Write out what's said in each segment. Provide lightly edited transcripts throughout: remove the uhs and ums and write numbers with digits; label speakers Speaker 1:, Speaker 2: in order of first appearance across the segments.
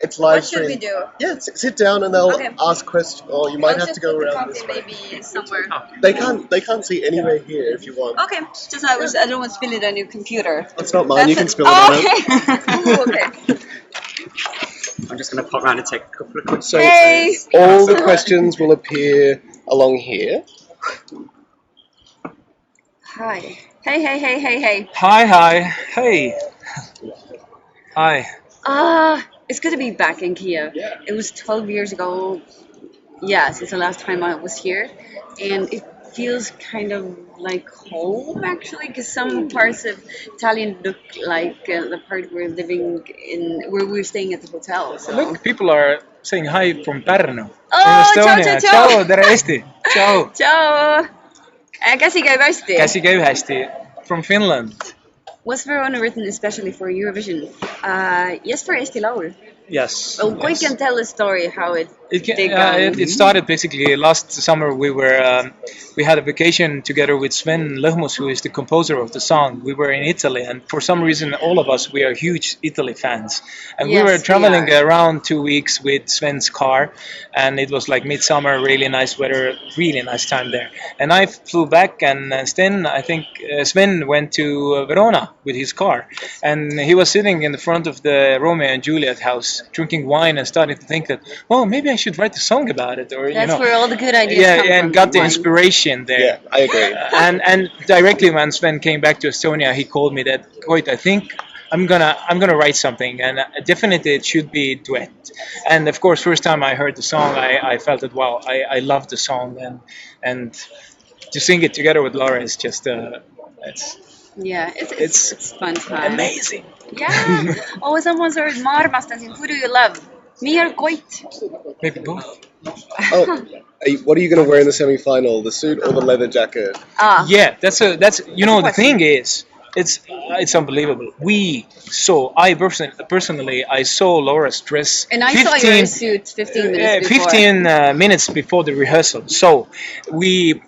Speaker 1: It's live
Speaker 2: What should we
Speaker 1: stream.
Speaker 2: do?
Speaker 1: Yeah, sit down and they'll
Speaker 2: Okay.
Speaker 1: ask questions, or you might
Speaker 2: I'll
Speaker 1: have to
Speaker 2: just
Speaker 1: go
Speaker 2: put the
Speaker 1: around
Speaker 2: coffee
Speaker 1: this way.
Speaker 2: maybe somewhere.
Speaker 1: They can't see anywhere here if you want.
Speaker 2: Okay, just I don't want to spill it on your computer.
Speaker 1: It's not mine. You can
Speaker 2: it.
Speaker 1: spill it
Speaker 2: Oh,
Speaker 1: on it.
Speaker 2: okay. Ooh, okay.
Speaker 3: I'm just going to pop around and take a couple of quick.
Speaker 1: So
Speaker 2: Hey.
Speaker 1: all the questions will appear along here.
Speaker 2: Hi. Hey.
Speaker 4: Hi. Hey. Hi.
Speaker 2: It's good to be back in Kiev. It was 12 years ago. Yeah, since the last time I was here, and it feels kind of like home actually, because some parts of Italian look like the part we're living in, where we're staying at the hotel. So.
Speaker 4: Look, people are saying hi from Pärnu.
Speaker 2: Oh,
Speaker 4: in
Speaker 2: ciao,
Speaker 4: Estonia.
Speaker 2: ciao, ciao.
Speaker 4: Tere Eesti. Ciao.
Speaker 2: Ciao. Käsi käib hästi.
Speaker 4: Käsi käib hästi. From Finland.
Speaker 2: Was Verona written especially for Eurovision? Yes, for Eesti Laul.
Speaker 4: Yes.
Speaker 2: Well, we
Speaker 4: yes.
Speaker 2: can tell the story how it
Speaker 4: It started basically last summer. We had a vacation together with Sven Lõhmus, who is the composer of the song. We were in Italy, and for some reason, all of us, we are huge Italy fans. And we
Speaker 2: Yes,
Speaker 4: were
Speaker 2: we
Speaker 4: traveling
Speaker 2: are.
Speaker 4: around 2 weeks with Sven's car, and it was like midsummer, really nice weather, really nice time there. And I flew back, and Sven went to Verona with his car, and he was sitting in the front of the Romeo and Juliet house, drinking wine, and starting to think that, well, maybe I should write a song about it, or
Speaker 2: That's where all the good ideas come
Speaker 4: and
Speaker 2: from.
Speaker 4: got the
Speaker 2: Wine.
Speaker 4: inspiration there.
Speaker 1: Yeah, I agree.
Speaker 4: And directly when Sven came back to Estonia, he called me that, Koit, I think I'm gonna write something, and definitely it should be duet. And of course, first time I heard the song, I felt that wow, I love the song, and to sing it together with Laura is just
Speaker 2: Yeah, it's fun time.
Speaker 4: amazing.
Speaker 2: Yeah. Oh, someone's heard Ma armastan sind. Who do you love? Me or Koit?
Speaker 4: Maybe both.
Speaker 1: Oh, what are you going to wear in the semi-final? The suit or the leather jacket?
Speaker 4: Yeah, that's the
Speaker 2: question.
Speaker 4: thing is, it's unbelievable. I personally I saw Laura's dress.
Speaker 2: And I saw your suit 15 minutes before.
Speaker 4: 15 minutes before the rehearsal. So we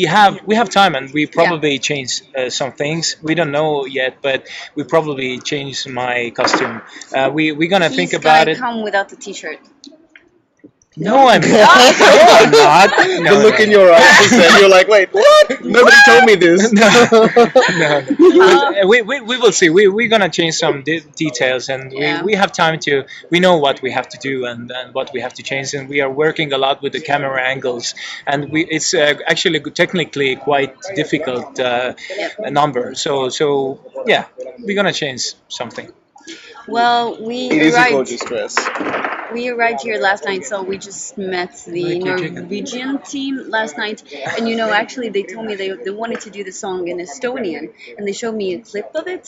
Speaker 4: have time, and we probably change some things. We don't know yet, but we probably change my costume. We're gonna think about it.
Speaker 2: Come without the t-shirt.
Speaker 4: No, I'm not. No, I'm not. No,
Speaker 1: The look in your eyes, and you're like, wait, what? Nobody told me this.
Speaker 4: No. We will see. We're gonna change some details, and
Speaker 2: Yeah.
Speaker 4: we have time to. We know what we have to do and what we have to change, and we are working a lot with the camera angles, and it's actually technically quite difficult number. So yeah, we're gonna change something.
Speaker 2: Well,
Speaker 1: It is a gorgeous dress.
Speaker 2: we arrived here last night, so we just met the Norwegian team last night. And actually, they told me they wanted to do the song in Estonian, and they showed me a clip of it.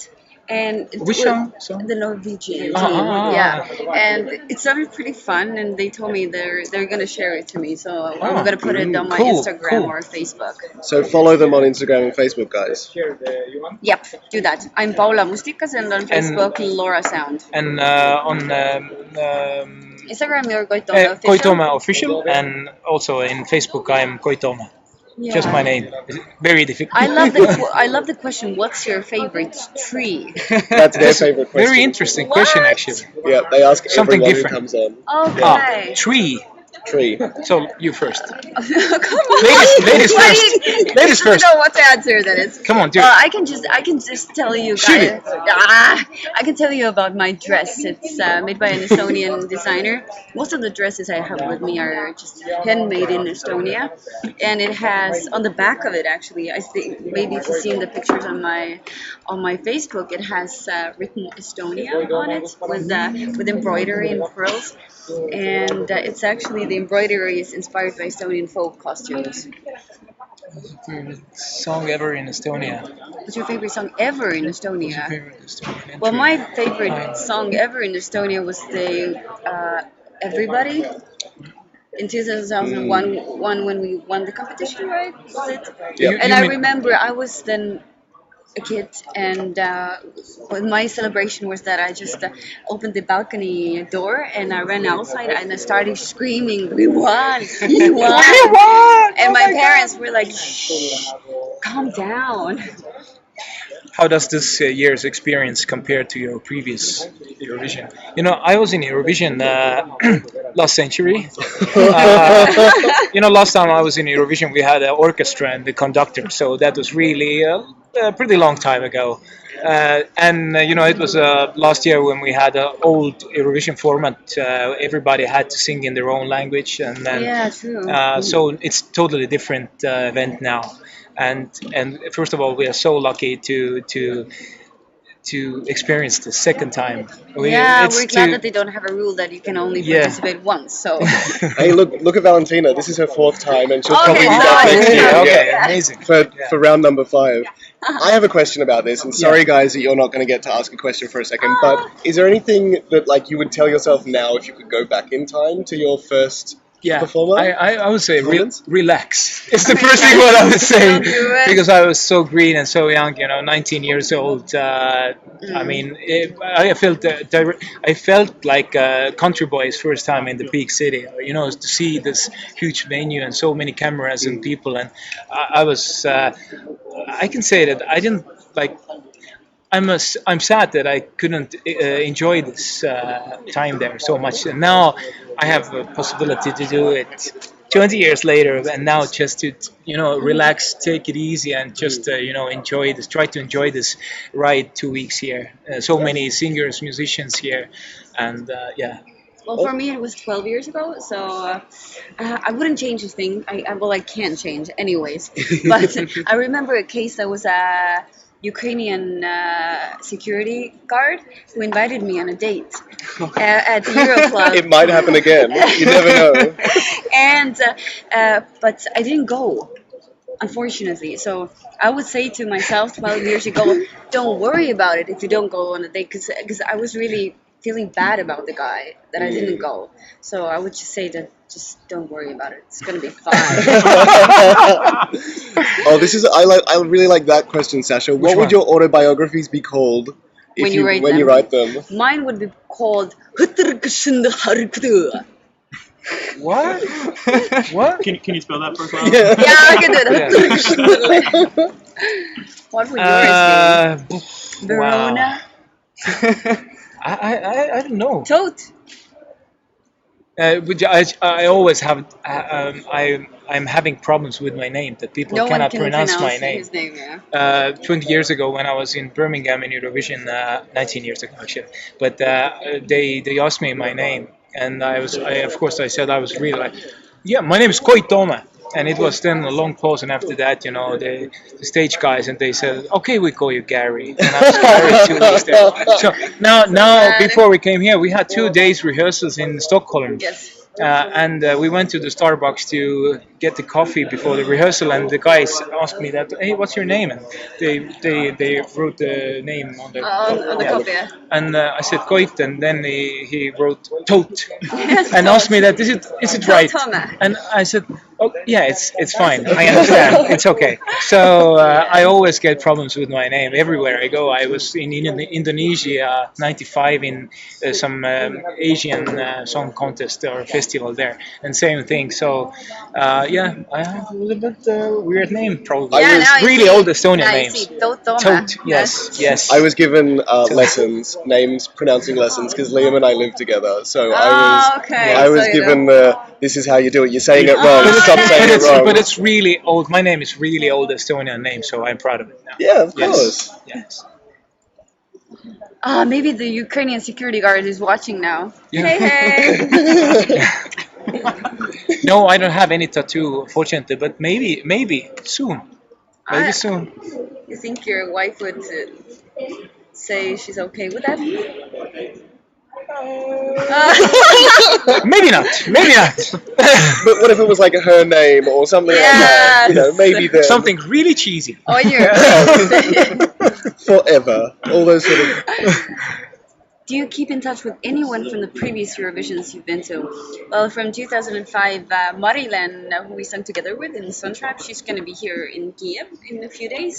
Speaker 2: And
Speaker 4: Which song?
Speaker 2: The Norwegian team,
Speaker 4: Ah.
Speaker 2: yeah. And it sounded pretty fun, and they told me they're gonna share it to me, so I'm gonna put it on my
Speaker 4: Cool,
Speaker 2: Instagram
Speaker 4: cool.
Speaker 2: or Facebook.
Speaker 1: So follow them on Instagram and Facebook, guys.
Speaker 2: Yep, do that. I'm Paula Mustikas, and on Facebook, Laura Sound.
Speaker 4: And on
Speaker 2: Instagram, you're Koitoma official.
Speaker 4: Koitoma official, and also in Facebook I'm Koitoma.
Speaker 2: Yeah.
Speaker 4: Just my name. Very difficult.
Speaker 2: I love the question. What's your favorite tree?
Speaker 1: That's their favorite question.
Speaker 4: Very interesting question,
Speaker 2: What?
Speaker 4: actually.
Speaker 1: Yeah, they ask
Speaker 4: Something
Speaker 1: everyone
Speaker 4: different.
Speaker 1: who comes on.
Speaker 2: Okay.
Speaker 4: Tree.
Speaker 1: Tree.
Speaker 4: So you first.
Speaker 2: Come on.
Speaker 4: Ladies
Speaker 2: Why
Speaker 4: first.
Speaker 2: do you-
Speaker 4: Ladies
Speaker 2: you
Speaker 4: first.
Speaker 2: don't know what the answer that is.
Speaker 4: Come on, do
Speaker 2: Well,
Speaker 4: it.
Speaker 2: I can just tell you
Speaker 4: Shoot
Speaker 2: guys. I can tell you about my dress. It's made by an Estonian designer. Most of the dresses I have with me are just handmade in Estonia, and it has on the back of it actually. I think maybe if you've seen the pictures on my Facebook, it has written Estonia on it with embroidery and pearls. And it's actually the embroidery is inspired by Estonian folk costumes.
Speaker 4: Favorite song ever in Estonia.
Speaker 2: What's your favorite song ever in Estonia?
Speaker 4: Favorite Estonian
Speaker 2: Well,
Speaker 4: entry.
Speaker 2: my favorite song ever in Estonia was the Everybody in 2001 when we won the competition, right? Was it?
Speaker 1: Yeah.
Speaker 2: And
Speaker 4: You
Speaker 2: I
Speaker 4: mean-
Speaker 2: remember I was then a kid, and my celebration was that I just opened the balcony door and I ran outside and I started screaming, "We won! We won!" And my parents were like, "Shh, calm down."
Speaker 4: how does this year's experience compare to your previous Eurovision? I was in Eurovision last century. Last time I was in Eurovision, we had an orchestra and the conductor, so that was really a pretty long time ago. It was last year when we had an old Eurovision format. Everybody had to sing in their own language, and then
Speaker 2: Yeah, true.
Speaker 4: so it's totally different event now. And first of all, we are so lucky to experience the second time.
Speaker 2: Yeah,
Speaker 4: It's
Speaker 2: we're glad
Speaker 4: to-
Speaker 2: that they don't have a rule that you can only
Speaker 4: Yeah.
Speaker 2: participate once. So
Speaker 1: Hey, look at Valentina. This is her 4th time, and she'll
Speaker 2: Okay,
Speaker 1: probably be
Speaker 2: so
Speaker 1: back
Speaker 2: I
Speaker 1: next
Speaker 2: see.
Speaker 1: year
Speaker 4: okay,
Speaker 1: again
Speaker 4: amazing.
Speaker 1: for round number 5. I have a question about this, and sorry guys that you're not going to get to ask a question for a second. But is there anything that you would tell yourself now if you could go back in time to your first
Speaker 4: Yeah,
Speaker 1: performer?
Speaker 4: I would say
Speaker 1: Performance?
Speaker 4: relax. It's the first thing what I would say
Speaker 2: Don't do it.
Speaker 4: because I was so green and so young. 19 years old. I mean, I felt like a country boy's first time in the big city. To see this huge venue and so many cameras and people, and I was. I can say that I didn't like. I'm sad that I couldn't enjoy this time there so much, and now I have a possibility to do it 20 years later, and now just to relax, take it easy, and just enjoy this. Try to enjoy this ride 2 weeks here. So many singers, musicians here, and yeah.
Speaker 2: well, for me it was 12 years ago, so I wouldn't change a thing. I can't change anyways. But I remember a case that was a Ukrainian security guard who invited me on a date at the Euroclub.
Speaker 1: It might happen again. You never know.
Speaker 2: And but I didn't go, unfortunately. So I would say to myself 12 years ago, don't worry about it if you don't go on a date, because I was really feeling bad about the guy that I didn't go. So I would just say that just don't worry about it. It's gonna be fine.
Speaker 1: Oh, I really like that question, Sasha. What would
Speaker 4: one?
Speaker 1: your autobiographies be called if
Speaker 2: When you write
Speaker 1: when
Speaker 2: them?
Speaker 1: you write them?
Speaker 2: Mine would be called
Speaker 4: What? What?
Speaker 3: Can you spell that for us?
Speaker 1: Yeah.
Speaker 2: Yeah, I can do that. What would yours be? Verona?
Speaker 4: I don't know.
Speaker 2: Tote?
Speaker 4: I always have I'm having problems with my name that people
Speaker 2: No one
Speaker 4: cannot
Speaker 2: can
Speaker 4: pronounce
Speaker 2: pronounce
Speaker 4: my name.
Speaker 2: his name, yeah.
Speaker 4: 20 years ago when I was in Birmingham in Eurovision, 19 years ago actually, but they asked me my name, and of course I said I was really like, yeah, my name is Koit Toome. And it was then a long pause, and after that, the stage guys, and they said, "Okay, we call you Gary." And I was Gary 2 weeks there. So now, before we came here, we had 2 days rehearsals in Stockholm.
Speaker 2: Yes.
Speaker 4: And we went to the Starbucks to get the coffee before the rehearsal, and the guys asked me that, "Hey, what's your name?" And they wrote the name on the
Speaker 2: On the copy, yeah.
Speaker 4: and I said Koit, and then he wrote Tote, and asked me that is it right?
Speaker 2: Tome.
Speaker 4: And I said, "Oh yeah, it's fine. I understand. It's okay." So I always get problems with my name everywhere I go. I was in Indonesia '95 in some Asian song contest or festival there, and same thing. So yeah, I have a little bit weird name probably.
Speaker 1: I was
Speaker 2: now I
Speaker 4: really
Speaker 2: see.
Speaker 4: old Estonian
Speaker 2: Now I
Speaker 4: names.
Speaker 2: see. Tote.
Speaker 4: Tote, yes, yes.
Speaker 1: I was given lessons, pronouncing lessons, because Liam and I live together. So I
Speaker 2: Okay.
Speaker 1: was
Speaker 2: So you
Speaker 1: given
Speaker 2: know.
Speaker 1: this is how you do it. You're saying it wrong. Stop saying it wrong.
Speaker 4: But it's really old. My name is really old Estonian name, so I'm proud of it now.
Speaker 1: Yeah, of
Speaker 4: Yes.
Speaker 1: course.
Speaker 4: Yes.
Speaker 2: Maybe the Ukrainian security guard is watching now.
Speaker 4: Yeah.
Speaker 2: Hey, hey.
Speaker 4: No, I don't have any tattoo, fortunately, but maybe soon. Maybe
Speaker 2: I-
Speaker 4: soon.
Speaker 2: You think your wife would say she's okay with that?
Speaker 4: Maybe not. Maybe not.
Speaker 1: But what if it was like her name or something like that?
Speaker 2: Yes.
Speaker 1: Maybe then.
Speaker 4: Something really cheesy.
Speaker 2: Oh, you're
Speaker 1: Forever. All those sort of.
Speaker 2: Do you keep in touch with anyone from the previous Eurovisions you've been to? Well, from 2005, Marilen, who we sung together with in Suntrap, she's going to be here in Kiev in a few days.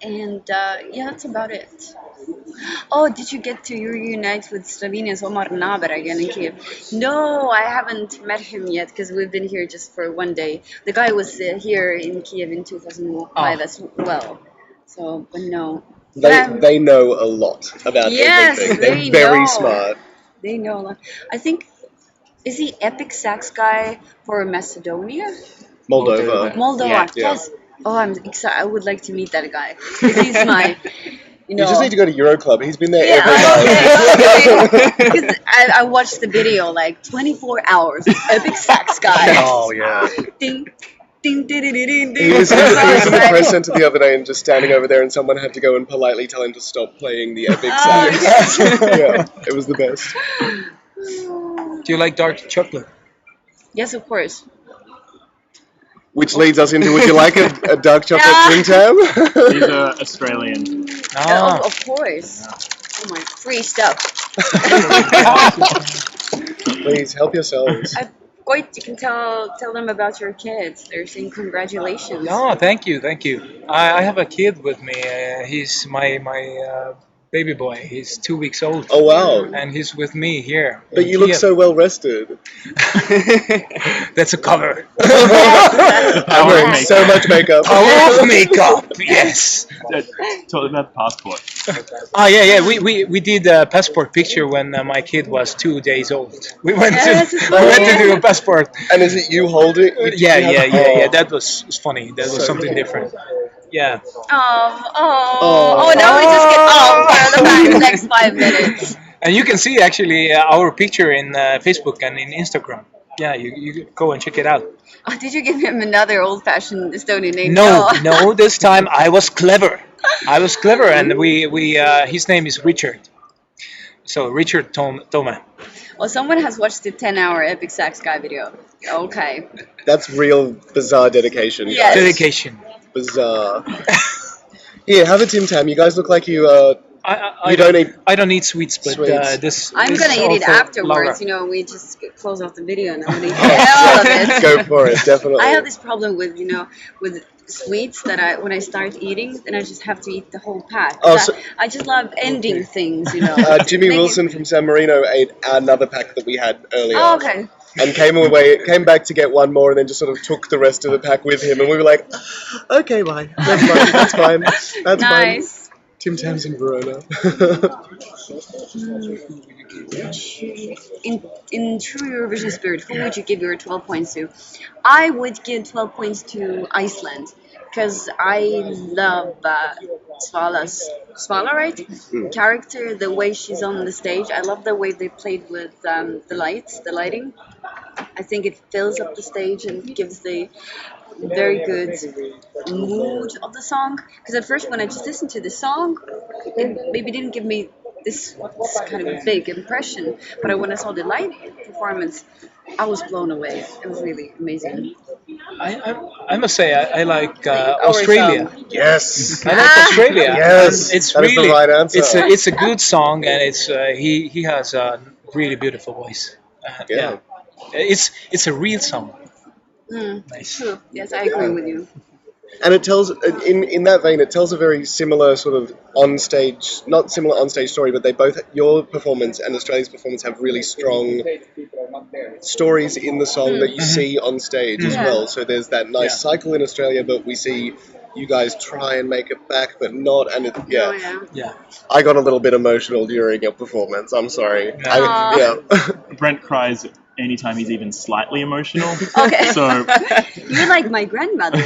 Speaker 2: And yeah, that's about it. Oh, did you get to reunite with Slovenia's Omar Naber again in Kiev? No, I haven't met him yet because we've been here just for one day. The guy was here in Kiev in 2005 as well. So, but no.
Speaker 1: They know a lot about
Speaker 2: Yes,
Speaker 1: everything.
Speaker 2: they
Speaker 1: They're very
Speaker 2: know.
Speaker 1: smart.
Speaker 2: They know a lot. I think, is he Epic Sax guy for Macedonia?
Speaker 1: Moldova.
Speaker 2: Moldova.
Speaker 3: Yeah.
Speaker 2: Yes. Oh, I'm excited. I would like to meet that guy. 'Cause he's my,
Speaker 1: You just need to go to Euroclub. He's been there
Speaker 2: Yeah,
Speaker 1: every night.
Speaker 2: because I watched the video like 24 hours. Epic Sax guy.
Speaker 1: Oh yeah.
Speaker 2: Ding, ding, ding, ding, ding, ding.
Speaker 1: He was in the press center the other day and just standing over there, and someone had to go and politely tell him to stop playing the epic
Speaker 2: Oh,
Speaker 1: sax. Yeah, it was the best.
Speaker 4: Do you like dark chocolate?
Speaker 2: Yes, of course.
Speaker 1: Which leads us into: would you like a dark chocolate
Speaker 2: Ah.
Speaker 1: Tim Tam?
Speaker 5: These are Australian.
Speaker 4: Ah,
Speaker 2: Of course. Oh my, free stuff.
Speaker 1: Please help yourselves.
Speaker 2: Wait, you can tell them about your kids. They're saying congratulations.
Speaker 4: no, thank you, thank you. I have a kid with me. He's my baby boy. He's 2 weeks old,
Speaker 1: Oh wow!
Speaker 4: and he's with me here.
Speaker 1: But
Speaker 4: in
Speaker 1: you look
Speaker 4: Kiev.
Speaker 1: so well rested.
Speaker 4: That's a cover.
Speaker 1: I'm wearing so much makeup.
Speaker 4: Power of makeup. Yes.
Speaker 5: Totally about the passport.
Speaker 4: Oh yeah. We did a passport picture when my kid was 2 days old. We went
Speaker 2: Yes,
Speaker 4: to
Speaker 2: it's
Speaker 4: we went to
Speaker 2: funny.
Speaker 4: do a passport.
Speaker 1: And is it you holding?
Speaker 4: Yeah. That was funny. That was something different. Yeah.
Speaker 2: Oh, now we just get for the next 5 minutes.
Speaker 4: And you can see actually our picture in Facebook and in Instagram. Yeah, you go and check it out.
Speaker 2: Oh, did you give him another old-fashioned Estonian name?
Speaker 4: No, this time I was clever. And we his name is Richard. So Richard Toma.
Speaker 2: Well, someone has watched the 10-hour Epic Sax guy video. Okay.
Speaker 1: That's real bizarre dedication.
Speaker 2: Yes.
Speaker 4: Dedication.
Speaker 1: Bizarre. Here, have a Tim Tam. You guys look like you.
Speaker 4: I
Speaker 1: You don't eat
Speaker 4: I don't eat sweets, but
Speaker 1: sweets.
Speaker 4: this.
Speaker 2: I'm
Speaker 4: this
Speaker 2: gonna
Speaker 4: is
Speaker 2: eat
Speaker 4: all
Speaker 2: it
Speaker 4: for
Speaker 2: afterwards.
Speaker 4: Laura.
Speaker 2: You know, we just close off the video and I'm gonna eat all of it.
Speaker 1: Go for it, definitely.
Speaker 2: I have this problem with with sweets that when I start eating, then I just have to eat the whole pack.
Speaker 1: Oh,
Speaker 2: 'Cause
Speaker 1: so-
Speaker 2: I just love ending things. You know.
Speaker 1: Jimmy
Speaker 2: Make it-
Speaker 1: Wilson from San Marino ate another pack that we had earlier.
Speaker 2: Oh, okay.
Speaker 1: And came back to get one more, and then just sort of took the rest of the pack with him. And we were like, okay, bye. That's fine. That's fine.
Speaker 2: Nice.
Speaker 1: Tim Tams in Verona.
Speaker 2: In true Eurovision spirit, who would you give your 12 points to? I would give 12 points to Iceland because I love Svala, right? Character, the way she's on the stage. I love the way they played with the lighting. I think it fills up the stage and gives the very good mood of the song. Because at first, when I just listened to the song, it maybe didn't give me this kind of big impression. But when I saw the light performance, I was blown away. It was really amazing.
Speaker 4: I must say I like
Speaker 2: Our
Speaker 4: Australia.
Speaker 2: song.
Speaker 1: Yes.
Speaker 4: I like Australia.
Speaker 1: Yes,
Speaker 4: And it's
Speaker 1: that is the
Speaker 4: really
Speaker 1: right answer.
Speaker 4: it's a good song, and it's he has a really beautiful voice.
Speaker 1: Yeah.
Speaker 4: It's a real song. Nice.
Speaker 2: True. Yes, I agree with you.
Speaker 1: And it tells, in that vein, it tells a very similar sort of on-stage, not similar on-stage story, but they both, your performance and Australia's performance have really strong stories in the song that you see on stage as
Speaker 2: Yeah.
Speaker 1: well. So there's that nice cycle in Australia, but we see you guys try and make it back, but not, and
Speaker 2: Oh,
Speaker 1: yeah.
Speaker 2: yeah.
Speaker 4: Yeah.
Speaker 1: I got a little bit emotional during your performance, I'm sorry.
Speaker 2: Aw.
Speaker 1: Yeah.
Speaker 5: Brent cries anytime he's even slightly emotional.
Speaker 2: Okay.
Speaker 5: So
Speaker 2: You're like my grandmother.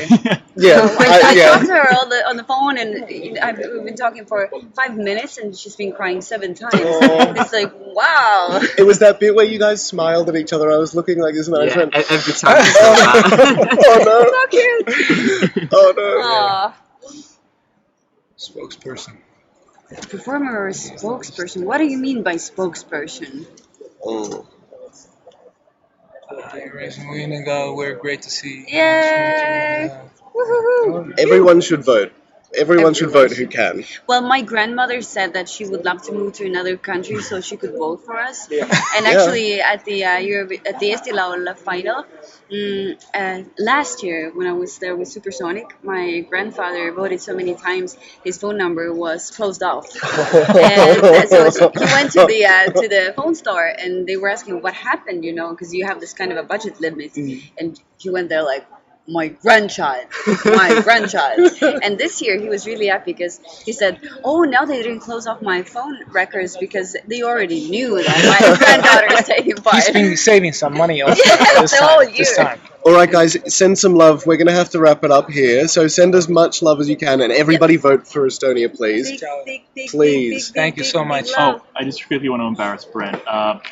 Speaker 1: Yeah,
Speaker 2: I
Speaker 1: yeah.
Speaker 2: talked to her on the phone, and we've been talking for 5 minutes, and she's been crying 7 times.
Speaker 1: Aw.
Speaker 2: It's like, wow.
Speaker 1: It was that bit where you guys smiled at each other. I was looking like this, and I just
Speaker 3: Yeah,
Speaker 1: went,
Speaker 3: every time you say that.
Speaker 1: oh
Speaker 2: So cute.
Speaker 1: no, oh no.
Speaker 2: Aw.
Speaker 4: Spokesperson.
Speaker 2: Performer or spokesperson? What do you mean by spokesperson?
Speaker 1: Mm.
Speaker 4: We're great to see.
Speaker 2: Yay! Woohoo!
Speaker 1: Everyone should vote. Everyone should vote who can.
Speaker 2: Well, my grandmother said that she would love to move to another country so she could vote for us. And
Speaker 1: Yeah.
Speaker 2: actually, at the Eesti Laul final last year, when I was there with Supersonic, my grandfather voted so many times his phone number was closed off. And so he went to the phone store, and they were asking what happened, because you have this kind of a budget limit. And he went there like, my grandchild, my grandchild. And this year he was really happy because he said, oh, now they didn't close off my phone records because they already knew that my granddaughter is taking part.
Speaker 4: He's been saving some money also
Speaker 2: Yeah,
Speaker 4: this
Speaker 2: the whole
Speaker 4: time. This
Speaker 2: year.
Speaker 4: time.
Speaker 1: All right, guys, send some love. We're going to have to wrap it up here. So send as much love as you can, and everybody vote for Estonia, please. Please.
Speaker 4: Thank you so much.
Speaker 5: Oh, I just quickly want to embarrass Brent.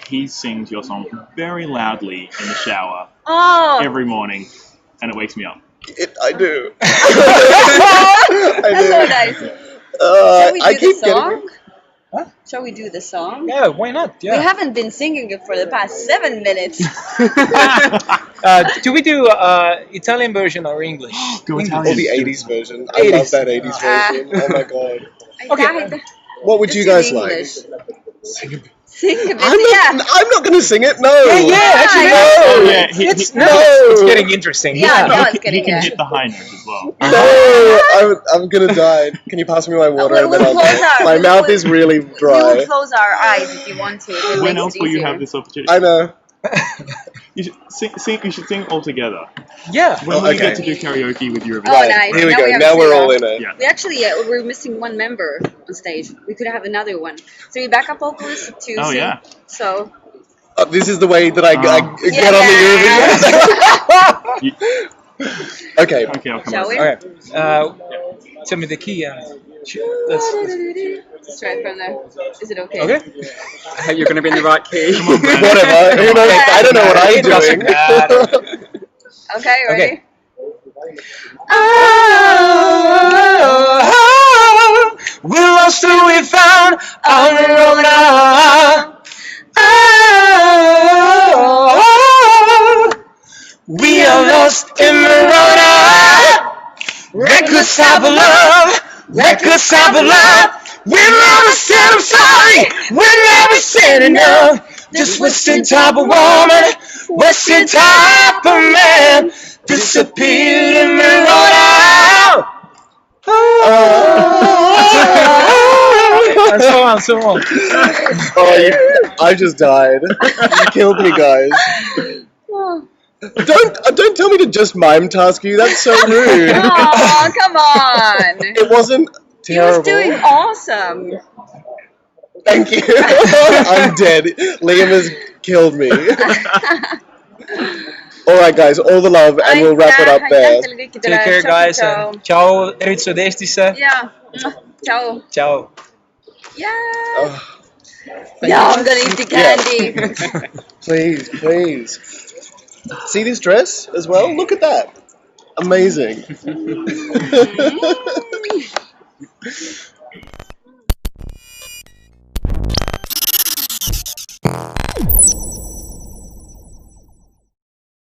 Speaker 5: He sings your song very loudly in the shower
Speaker 2: Oh,
Speaker 5: every morning, and it wakes me up.
Speaker 1: I do.
Speaker 2: that's so nice. Shall we
Speaker 1: I
Speaker 2: do the
Speaker 1: keep getting.
Speaker 2: song?
Speaker 4: What?
Speaker 2: Shall we do the song?
Speaker 4: Yeah, why not?
Speaker 2: We
Speaker 4: Yeah.
Speaker 2: haven't been singing it for the past 7 minutes.
Speaker 4: Do we do Italian version or English?
Speaker 5: Go
Speaker 4: English.
Speaker 1: Or
Speaker 5: Italian.
Speaker 1: the 80s version. I love
Speaker 4: 80s.
Speaker 1: that 80s version. Oh my god.
Speaker 4: Okay.
Speaker 1: What would
Speaker 2: Just
Speaker 1: you
Speaker 2: in
Speaker 1: guys like?
Speaker 2: English.
Speaker 1: Sing a bit.
Speaker 2: Sing a bit,
Speaker 1: I'm not going to sing it. No.
Speaker 4: Actually,
Speaker 2: Yeah.
Speaker 4: no.
Speaker 5: Oh, yeah,
Speaker 4: It's,
Speaker 1: no.
Speaker 4: it's getting interesting.
Speaker 2: Yeah, no, it's
Speaker 5: He
Speaker 2: getting
Speaker 5: can
Speaker 2: there.
Speaker 5: hit the high notes as well.
Speaker 1: No, I'm gonna die. Can you pass me my water and then
Speaker 2: We'll
Speaker 1: I'll
Speaker 2: close
Speaker 1: die?
Speaker 2: our-
Speaker 1: My
Speaker 2: we'll-
Speaker 1: mouth is really
Speaker 2: We will
Speaker 1: dry.
Speaker 2: close our eyes if you want to. If it
Speaker 5: When
Speaker 2: makes
Speaker 5: else
Speaker 2: it
Speaker 5: will you
Speaker 2: easier.
Speaker 5: have this opportunity?
Speaker 1: I know.
Speaker 5: You should sing. You should sing all together.
Speaker 4: Yeah.
Speaker 5: When will you
Speaker 1: okay.
Speaker 5: get to do karaoke with Eurovision?
Speaker 2: Oh,
Speaker 1: Right,
Speaker 2: nice.
Speaker 1: here we
Speaker 2: Now
Speaker 1: go.
Speaker 2: we have
Speaker 1: Now
Speaker 2: to
Speaker 1: we're
Speaker 2: do
Speaker 1: all
Speaker 2: that.
Speaker 1: in it.
Speaker 5: Yeah.
Speaker 2: We actually we're missing one member on stage. We could have another one. So your backup vocalist to
Speaker 5: Oh,
Speaker 2: sing.
Speaker 5: yeah.
Speaker 2: So
Speaker 1: This is the way that I get on the
Speaker 5: You-
Speaker 1: Eurovision. Okay.
Speaker 5: okay, I'll come
Speaker 2: Shall
Speaker 5: up.
Speaker 2: we?
Speaker 4: Okay. Tell me the key and let's
Speaker 2: Just right from there. Is it okay?
Speaker 4: okay.
Speaker 3: You're going to be in the right key.
Speaker 1: Whatever. Who knows? I don't know what I'm
Speaker 4: It doesn't
Speaker 1: doing.
Speaker 4: matter.
Speaker 2: Okay, ready?
Speaker 4: Okay. Oh, we lost who we found on the road now. Oh, we are lost in the road now. Reckless type of love, reckless type of love. We never said I'm sorry, we never said enough. This wasted type of woman, wasted type of man, disappeared in the road out. And so on, so on.
Speaker 1: I just died. You killed me, guys. Don't tell me to just mime task you. That's so rude.
Speaker 2: Oh, come on.
Speaker 1: It wasn't
Speaker 2: He was
Speaker 1: terrible.
Speaker 2: doing awesome.
Speaker 1: Thank you. I'm dead. Liam has killed me. All right, guys. All the love, and we'll wrap it up there.
Speaker 4: Take care, guys. And ciao, Rizzo Destisa.
Speaker 2: Yeah. Ciao.
Speaker 4: Ciao.
Speaker 2: Yeah.
Speaker 1: Oh,
Speaker 2: Yeah, I'm gonna eat the candy.
Speaker 1: please, please. See this dress as well? Look at that. Amazing.